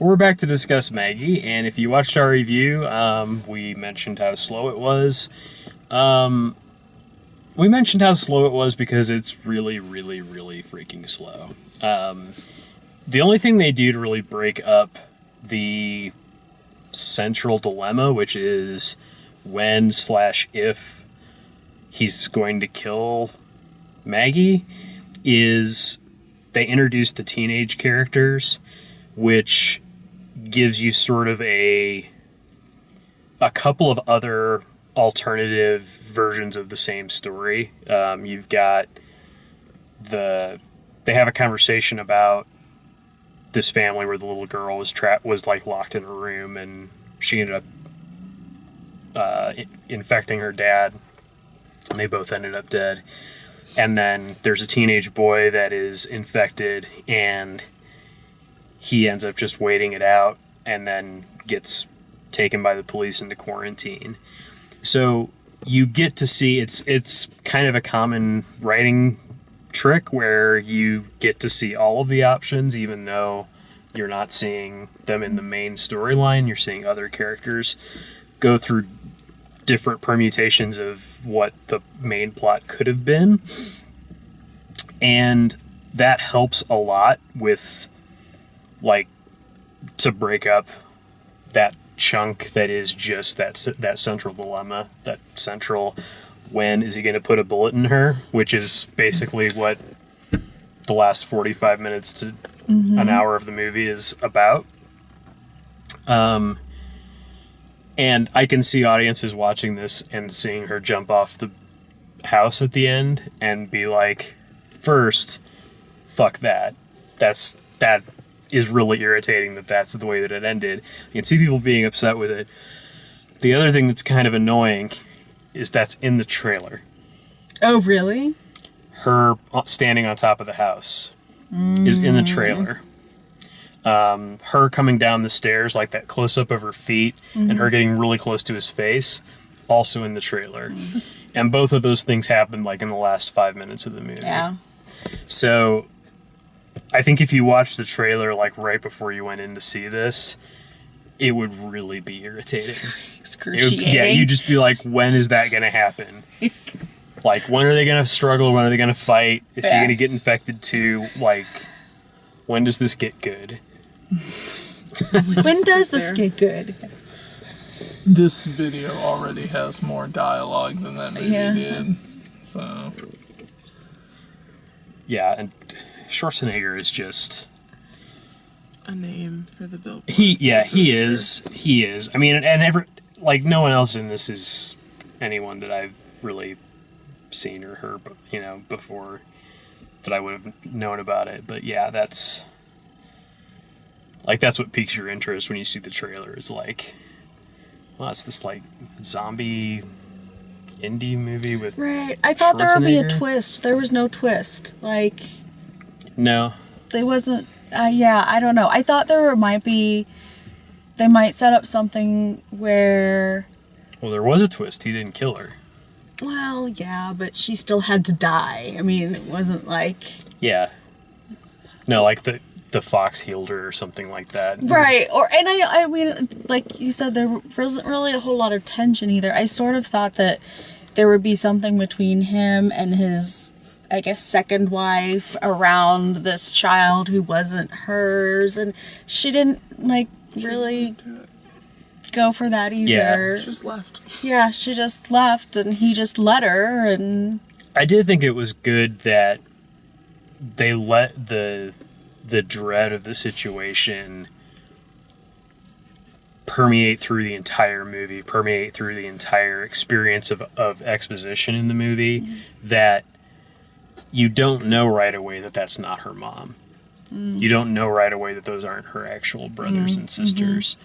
We're back to discuss Maggie, and if you watched our review, we mentioned how slow it was. We mentioned how slow it was because it's really, really, really freaking slow. The only thing they do to really break up the central dilemma, which is when/if he's going to kill Maggie, is they introduce the teenage characters, which gives you sort of a couple of other alternative versions of the same story. You've got they have a conversation about this family where the little girl was like locked in a room, and she ended up infecting her dad, and they both ended up dead. And then there's a teenage boy that is infected, and he ends up just waiting it out and then gets taken by the police into quarantine. So you get to see, it's kind of a common writing trick where you get to see all of the options, even though you're not seeing them in the main storyline. You're seeing other characters go through different permutations of what the main plot could have been. And that helps a lot with, like, to break up that chunk that is just that central dilemma, that central, when is he going to put a bullet in her, which is basically what the last 45 minutes to an hour of the movie is about. And I can see audiences watching this and seeing her jump off the house at the end and be like, first, fuck that. That is really irritating that's the way that it ended. You can see people being upset with it. The other thing that's kind of annoying is that's in the trailer. Oh, really? Her standing on top of the house is in the trailer. Her coming down the stairs, like that close-up of her feet, and her getting really close to his face, also in the trailer. And both of those things happened like in the last 5 minutes of the movie. Yeah. So I think if you watched the trailer like right before you went in to see this, it would really be irritating. Excruciating. You'd just be like, when is that going to happen? Like, when are they going to struggle? When are they going to fight? Is he going to get infected too? Like, when does this get good? When does this get good? This video already has more dialogue than that movie did. So. Yeah, and Schwarzenegger is just a name for the billboard. He is. I mean, and no one else in this is anyone that I've really seen or heard, before that I would have known about it. But yeah, that's what piques your interest when you see the trailer. Is like, well, it's this like zombie indie movie with right. I thought there would be a twist. There was no twist. Like, no, there wasn't. I don't know. I thought they might set up something where. Well, there was a twist. He didn't kill her. Well, yeah, but she still had to die. I mean, it wasn't like. Yeah. No, like the fox healed her or something like that. Right. I mean, like you said, there wasn't really a whole lot of tension either. I sort of thought that there would be something between him and his, I guess, second wife around this child who wasn't hers, and she didn't really go for that either. Yeah. She just left. Yeah, she just left, and he just let her, and I did think it was good that they let the dread of the situation permeate through the entire movie, permeate through the entire experience of exposition in the movie, that you don't know right away that that's not her mom. You don't know right away that those aren't her actual brothers and sisters.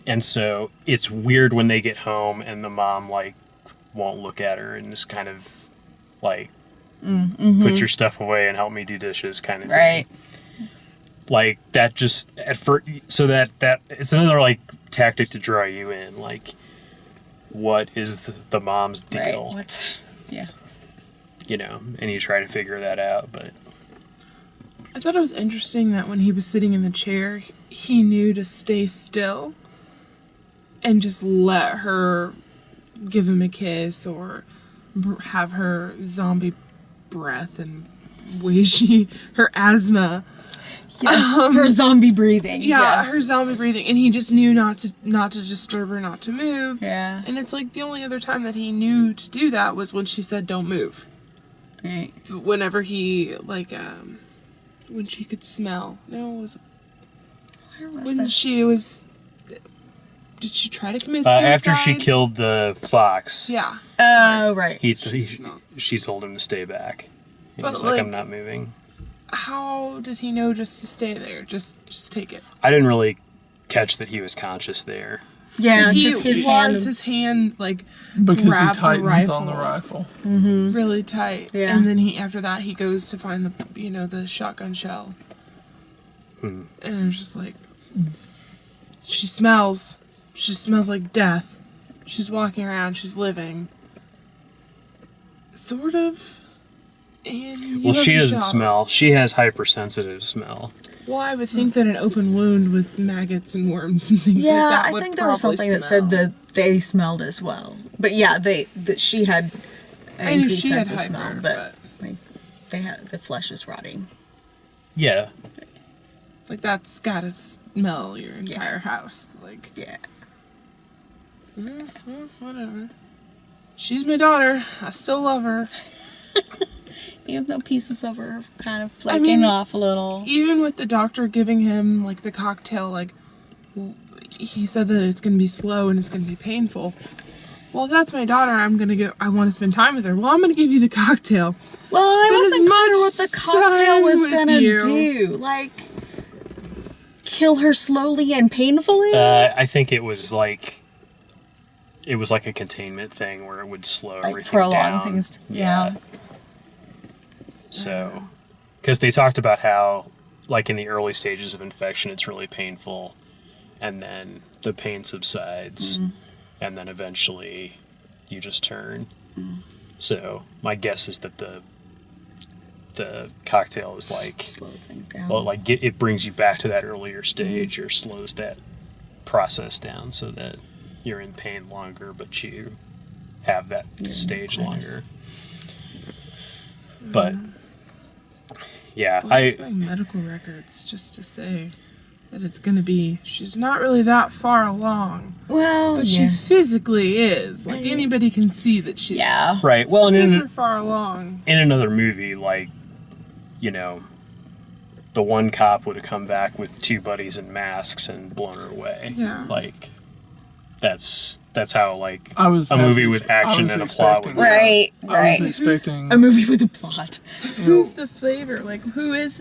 And so it's weird when they get home and the mom, won't look at her and is kind of, put your stuff away and help me do dishes kind of thing. right. Like, that just, so that it's another, tactic to draw you in. Like, what is the mom's deal? Right. Yeah. And you try to figure that out, but I thought it was interesting that when he was sitting in the chair, he knew to stay still and just let her give him a kiss or have her zombie breath and her asthma. Yes, her zombie breathing. Yeah, yes. her zombie breathing, and he just knew not to disturb her, not to move. Yeah. And it's like the only other time that he knew to do that was when she said, "Don't move." Right. Whenever he when she could smell. No, it was Where was when that? she was. Did she try to commit suicide? After she killed the fox, Yeah. Oh, right. she told him to stay back. He But, was like, like- I'm not moving. How did he know just to stay there? Just take it. I didn't really catch that he was conscious there. Yeah, He because his hand like Because he grabbed the tightens on the rifle. really tight. Yeah. And then after that he goes to find the shotgun shell. And it's just like she smells like death. She's walking around, she's living. Sort of. And you Well, she haven't doesn't shot her. smell. She has hypersensitive smell. Well, I would think that an open wound with maggots and worms and things Yeah, like that I would think there was probably something that said smell. that they smelled as well. But yeah, that she had an I knew increased she had sense of hyper, smell, but like the flesh is rotting. Yeah. Like that's gotta smell your entire house. Like, Yeah. well, whatever. She's my daughter. I still love her. Even though pieces of her kind of flaking off a little. Even with the doctor giving him like the cocktail, like he said that it's gonna be slow and it's gonna be painful. Well, if that's my daughter, I want to spend time with her. Well, I'm gonna give you the cocktail. Well, I Spend wasn't as clear much what the cocktail time was with gonna you. do. Like, kill her slowly and painfully? I think it was like a containment thing where it would slow Like everything prolong down. things. Yeah. So, because they talked about how, like in the early stages of infection, it's really painful, and then the pain subsides, and then eventually you just turn. So my guess is that the cocktail is like, Slows things down. well, like it brings you back to that earlier stage or slows that process down so that you're in pain longer, but you have that stage nice. longer. But yeah, Let's find medical records just to say that it's gonna be. She's not really that far along, Well, but yeah. she physically is. Like anybody can see that she's Yeah. right. Well, and super far along. in another movie, like, you know, the one cop would have come back with two buddies in masks and blown her away. Yeah. Like, that's how, like, I was a movie happy- with I action was and a plot would expecting be. that. Right, I right. was expecting. A movie with a plot. Who's the flavor? Like who is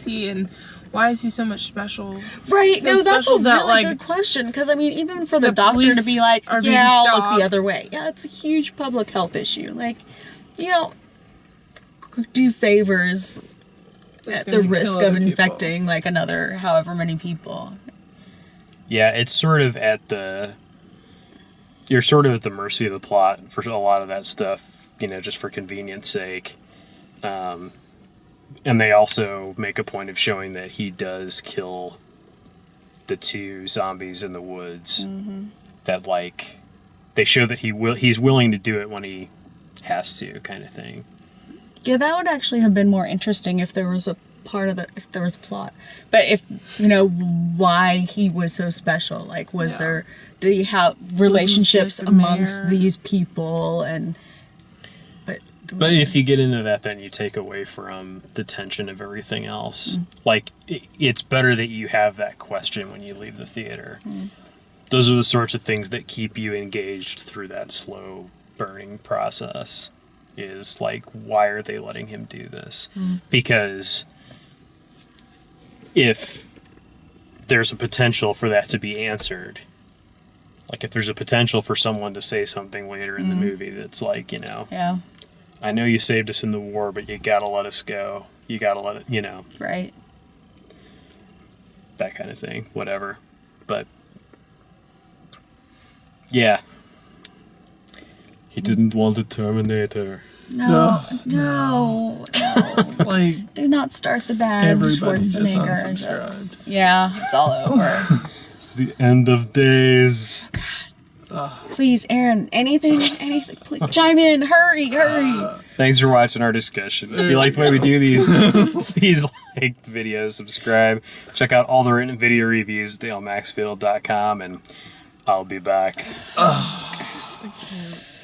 he, and why is he so much special? Right, So no, that's a special that, really like, good question. Because, I mean, even for the the doctor to police be like, are being yeah, I'll look stopped. the other way. Yeah, it's a huge public health issue. Like, you don't do favors That's at the gonna risk kill of other people. infecting, like, another however many people. Yeah, it's sort of you're sort of at the mercy of the plot for a lot of that stuff, you know, just for convenience sake. And they also make a point of showing that he does kill the two zombies in the woods. That, like, they show that he's willing to do it when he has to, kind of thing. Yeah, that would actually have been more interesting if there was a if there was a plot. But if, you know, why he was so special. Like, did he have relationships like the amongst mayor? these people But if you get into that, then you take away from the tension of everything else. Like, it's better that you have that question when you leave the theater. Those are the sorts of things that keep you engaged through that slow burning process. Is like, why are they letting him do this? Because if there's a potential for that to be answered, like if there's a potential for someone to say something later in the movie that's like, you know, Yeah, I know you saved us in the war, but you gotta let us go. You gotta let it, you know, right. that kind of thing. Whatever. But, yeah. He didn't want a Terminator. No. No. Like, Do not start the bad everybody just Schwarzenegger unsubscribe. jokes. Yeah, it's all over. It's the end of days. Please, Aaron, anything, please chime in. Hurry. Thanks for watching our discussion. If you like the way we do these, please like the video, subscribe, check out all the written video reviews at dalemaxfield.com, and I'll be back. I can't.